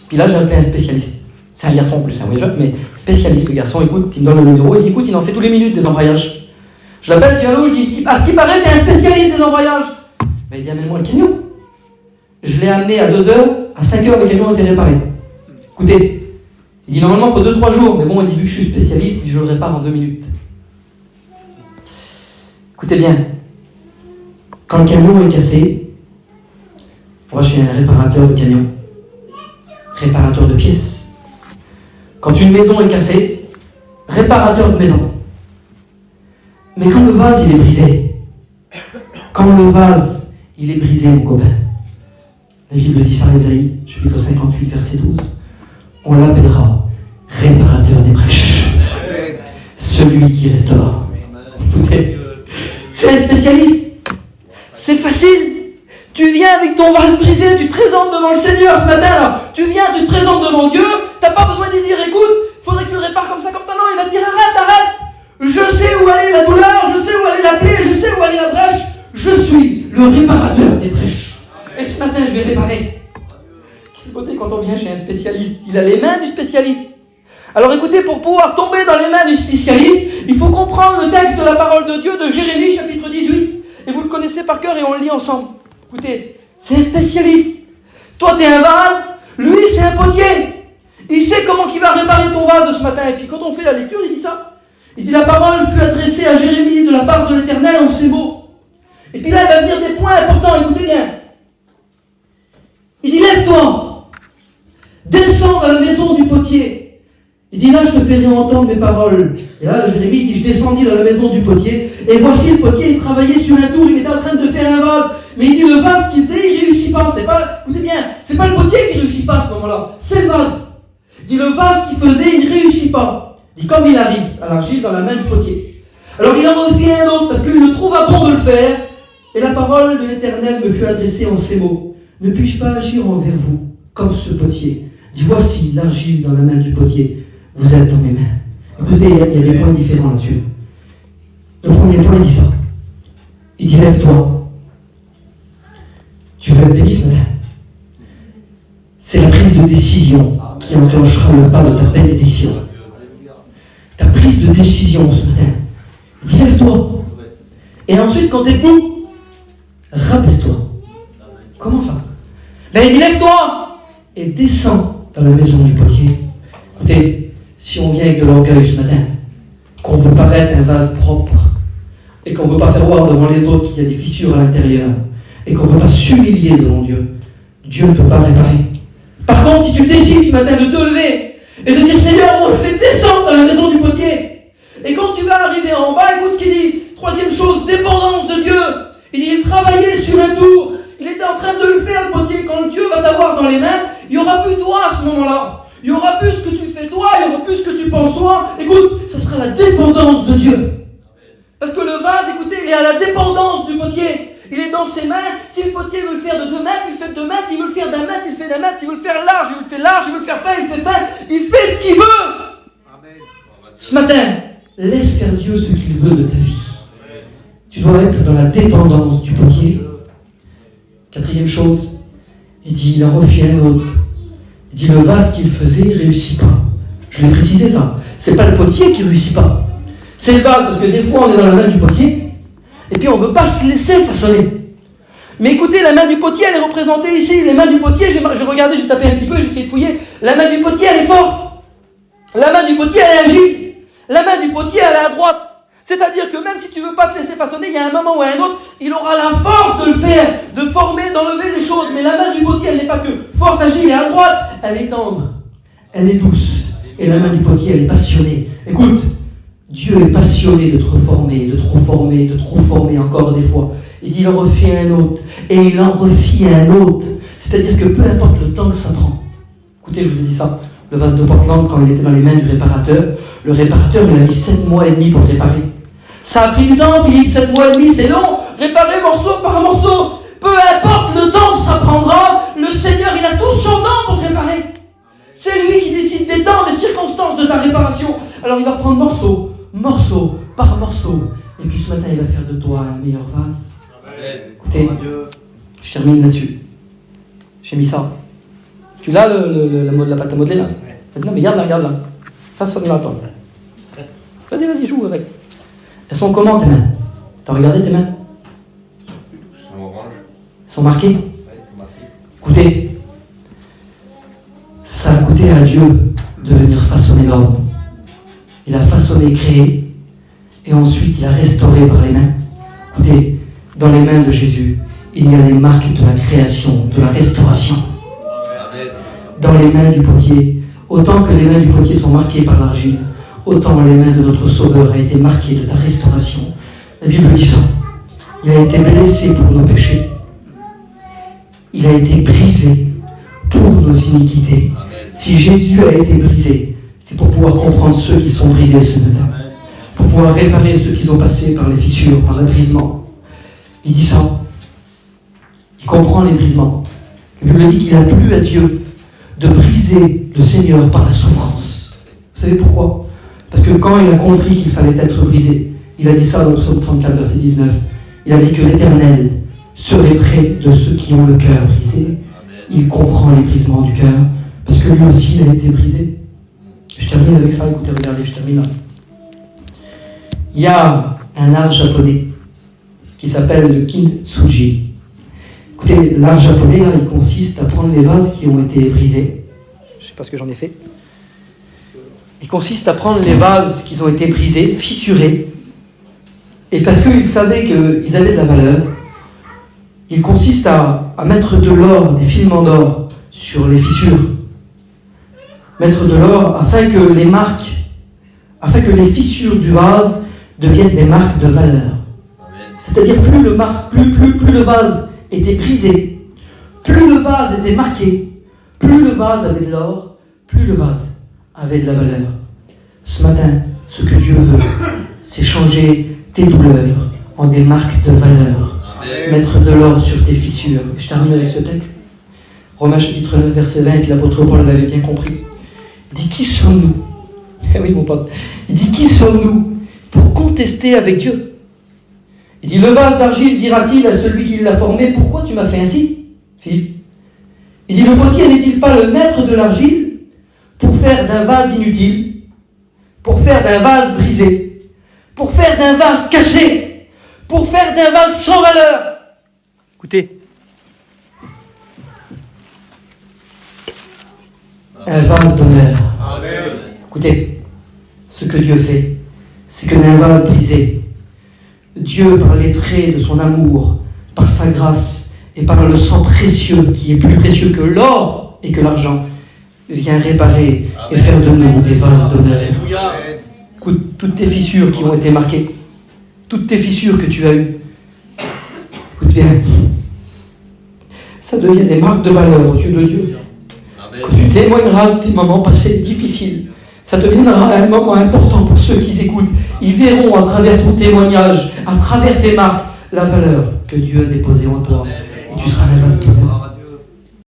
Puis là, j'ai appelé un spécialiste. C'est un garçon en plus, un voyageur, mais spécialiste. Le garçon, écoute, il me donne le numéro, il dit écoute, il en fait tous les minutes des embrayages. Je l'appelle, je dis allô, je dis à ce qui paraît, t'es un spécialiste des embrayages. Mais il dit amène-moi le camion. Je l'ai amené à 2h, à 5h le camion était réparé. Écoutez, il dit normalement il faut 2-3 jours, mais bon, il dit vu que je suis spécialiste, je le répare en 2 minutes. Écoutez bien, quand le camion est cassé, on va chez un réparateur de camion, réparateur de pièces. Quand une maison est cassée, réparateur de maison. Mais quand le vase il est brisé, il est brisé, mon copain. La Bible dit ça, Ésaïe, chapitre 58, verset 12. On l'appellera réparateur des brèches. Celui qui restaure. Écoutez, c'est un spécialiste. C'est facile. Tu viens avec ton vase brisé, tu te présentes devant le Seigneur ce matin. Là. Tu viens, tu te présentes devant Dieu. T'as pas besoin de lui dire, écoute, faudrait que tu le répares comme ça. Non, il va te dire, arrête. Je sais où aller la douleur, je sais où aller la plaie, je sais où aller la brèche. Je suis le réparateur des brèches. Et ce matin, je vais réparer. Quelle beauté quand on vient chez un spécialiste. Il a les mains du spécialiste. Alors écoutez, pour pouvoir tomber dans les mains du spécialiste, il faut comprendre le texte de la parole de Dieu de Jérémie, chapitre 18. Et vous le connaissez par cœur et on le lit ensemble. Écoutez, c'est un spécialiste. Toi, t'es un vase, lui, c'est un potier. Il sait comment il va réparer ton vase ce matin. Et puis quand on fait la lecture, il dit ça. Il dit la parole fut adressée à Jérémie de la part de l'Éternel en ces mots. Et puis là, il va dire des points importants, écoutez bien. Il dit, lève-toi, descends à la maison du potier. Il dit, là, je te ferai entendre mes paroles. Et là, Jérémie dit, je descendis dans la maison du potier, et voici le potier, il travaillait sur un tour, il était en train de faire un vase. Mais il dit, le vase qu'il faisait, il réussit pas. C'est pas, écoutez bien, c'est pas le potier qui réussit pas à ce moment-là, c'est le vase. Il dit, le vase qu'il faisait, il réussit pas. Il dit, comme il arrive à l'argile dans la main du potier. Alors il en refait un autre, parce qu'il le trouva bon de le faire. Et la parole de l'Éternel me fut adressée en ces mots. Ne puis-je pas agir envers vous, comme ce potier? Dis, voici l'argile dans la main du potier. Vous êtes dans mes mains. Écoutez, il y a des points différents là-dessus. Le premier point, il dit ça. Il dit, lève-toi. Tu veux être béni ce matin? C'est la prise de décision qui enclenchera le pas de ta bénédiction. Ta prise de décision ce matin. Il dit, lève-toi. Et ensuite, quand tu es debout, rabaisse-toi. Comment ça? Il dit, lève-toi et descends dans la maison du potier. Écoutez, si on vient avec de l'orgueil ce matin, qu'on veut paraître un vase propre, et qu'on ne veut pas faire voir devant les autres qu'il y a des fissures à l'intérieur, et qu'on ne veut pas s'humilier devant Dieu, Dieu ne peut pas réparer. Par contre, si tu décides ce matin de te lever et de dire, Seigneur, moi je vais descendre dans la maison du potier, et quand tu vas arriver en bas, écoute ce qu'il dit. Troisième chose, dépendance de Dieu. Il dit, il travaillait sur un tour. Il était en train de le faire, le potier. Quand Dieu va t'avoir dans les mains, il n'y aura plus toi à ce moment-là. Il n'y aura plus ce que tu fais toi, il n'y aura plus ce que tu penses toi. Écoute, ce sera la dépendance de Dieu. Parce que le vase, écoutez, il est à la dépendance du potier. Il est dans ses mains. Si le potier veut le faire de 2 mètres, il fait de 2 mètres. Il veut le faire d'1 mètre, il fait d'1 mètre. Il veut le faire large, il le fait large. Il veut le faire fin, il fait fin. Il fait ce qu'il veut. Amen. Ce matin, laisse faire Dieu ce qu'il veut de ta vie. Tu dois être dans la dépendance du potier. 4e chose, il dit, il en refit un autre. Il dit, le vase qu'il faisait, il ne réussit pas. Je l'ai précisé ça. C'est pas le potier qui ne réussit pas. C'est le vase, parce que des fois, on est dans la main du potier, et puis on ne veut pas se laisser façonner. Mais écoutez, la main du potier, elle est représentée ici. Les mains du potier, j'ai regardé, j'ai tapé un petit peu, j'ai essayé de fouiller. La main du potier, elle est forte. La main du potier, elle est agile. La main du potier, elle est à droite. C'est-à-dire que même si tu ne veux pas te laisser façonner, il y a un moment ou un autre, il aura la force de le faire, de former, d'enlever les choses. Mais la main du potier, elle n'est pas que forte, agile et à droite. Elle est tendre. Elle est douce. Et la main du potier, elle est passionnée. Écoute, Dieu est passionné de te reformer, de te reformer, de te reformer encore des fois. Il dit, il en refait un autre. Et il en refit un autre. C'est-à-dire que peu importe le temps que ça prend. Écoutez, je vous ai dit ça. Le vase de Portland, quand il était dans les mains du réparateur, le réparateur, il a mis 7 mois et demi pour le réparer. Ça a pris du temps, Philippe, 7 mois et demi, c'est long. Réparer morceau par morceau. Peu importe le temps que ça prendra, le Seigneur, il a tout son temps pour te réparer. C'est lui qui décide des temps, des circonstances de ta réparation. Alors il va prendre morceau par morceau. Et puis ce matin, il va faire de toi un meilleur vase. Écoutez, je termine là-dessus. J'ai mis ça. Tu l'as, la pâte à modeler là? Non, mais regarde là. Façonne-la, toi. Vas-y, joue avec. Elles sont comment tes mains? T'as regardé tes mains? Elles sont oranges. Elles sont marquées? Ouais, elles sont marquées. Écoutez, ça a coûté à Dieu de venir façonner l'homme. Il a façonné, créé, et ensuite il a restauré par les mains. Écoutez, dans les mains de Jésus, il y a les marques de la création, de la restauration. Dans les mains du potier, autant que les mains du potier sont marquées par l'argile, autant les mains de notre Sauveur ont été marquées de ta restauration. La Bible dit ça. Il a été blessé pour nos péchés. Il a été brisé pour nos iniquités. Si Jésus a été brisé, c'est pour pouvoir comprendre ceux qui sont brisés ce matin. Pour pouvoir réparer ceux qui ont passé par les fissures, par le brisement. Il dit ça. Il comprend les brisements. La Bible dit qu'il a plu à Dieu de briser le Seigneur par la souffrance. Vous savez pourquoi? Parce que quand il a compris qu'il fallait être brisé, il a dit ça dans le psaume 34, verset 19. Il a dit que l'Éternel serait près de ceux qui ont le cœur brisé. Il comprend les brisements du cœur, parce que lui aussi, il a été brisé. Je termine avec ça, écoutez, regardez, je termine là. Il y a un art japonais qui s'appelle le kintsugi. Écoutez, l'art japonais, là, il consiste à prendre les vases qui ont été brisés. Je ne sais pas ce que j'en ai fait. Il consiste à prendre les vases qui ont été brisés, fissurés, et parce qu'ils savaient qu'ils avaient de la valeur, il consiste à mettre de l'or, des filaments d'or, sur les fissures. Mettre de l'or afin que les fissures du vase deviennent des marques de valeur. C'est-à-dire plus le vase était brisé, plus le vase était marqué, plus le vase avait de l'or, plus le vase avait de la valeur. Ce matin, ce que Dieu veut, c'est changer tes douleurs en des marques de valeur. Amen. Mettre de l'or sur tes fissures. Je termine avec ce texte. Romains chapitre 9, verset 20, et puis l'apôtre Paul l'avait bien compris. Il dit, qui sommes-nous? Eh oui, mon pote. Il dit, qui sommes-nous pour contester avec Dieu? Il dit, le vase d'argile dira-t-il à celui qui l'a formé, pourquoi tu m'as fait ainsi, Philippe? Il dit, le potier n'est-il pas le maître de l'argile pour faire d'un vase inutile, pour faire d'un vase brisé, pour faire d'un vase caché, pour faire d'un vase sans valeur? Écoutez, un vase d'honneur. Amen. Écoutez, ce que Dieu fait, c'est que d'un vase brisé, Dieu, par les traits de son amour, par sa grâce et par le sang précieux, qui est plus précieux que l'or et que l'argent, vient réparer et faire de nous des vases d'honneur. Écoute, toutes tes fissures qui ont été marquées, toutes tes fissures que tu as eues, écoute bien, ça devient des marques de valeur aux yeux de Dieu. Quand tu témoigneras de tes moments passés difficiles, ça deviendra un moment important pour ceux qui écoutent. Ils verront à travers ton témoignage, à travers tes marques, la valeur que Dieu a déposé en toi. Et tu seras révélateur.